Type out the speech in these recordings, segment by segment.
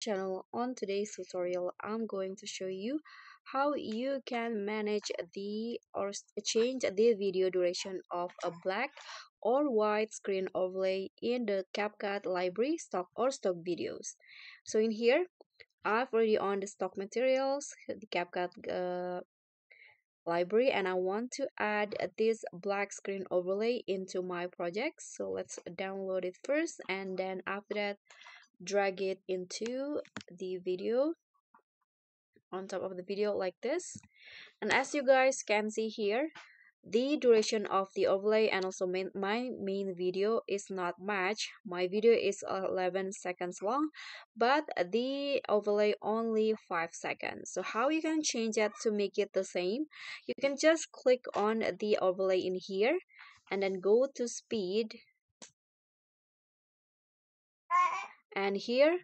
channel. On today's tutorial, I'm going to show you how you can manage the or change the video duration of a black or white screen overlay in the CapCut library stock videos. So in here, I've already on the stock materials, the CapCut library, and I want to add this black screen overlay into my project. So let's download it first, and then after that drag it into the video, on top of the video like this. And as you guys can see here, the duration of the overlay and also my main video is not matched. My video is 11 seconds long, but the overlay only 5 seconds. So how you can change that to make it the same? You can just click on the overlay in here and then go to speed, and here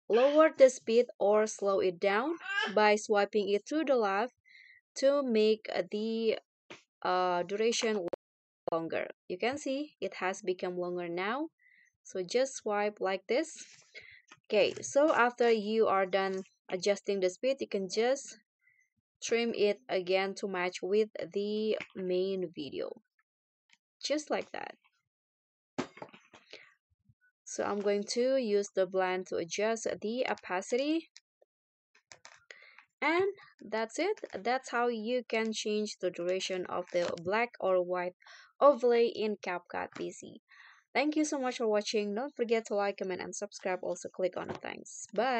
lower the speed or slow it down by swiping it to the left to make the duration longer. You can see it has become longer now, so just swipe like this. Okay, so after you are done adjusting the speed, you can just trim it again to match with the main video, just like that. So I'm going to use the blend to adjust the opacity, and that's it. That's how you can change the duration of the black or white overlay in CapCut PC. Thank you so much for watching. Don't forget to like, comment, and subscribe. Also click on the thanks. Bye.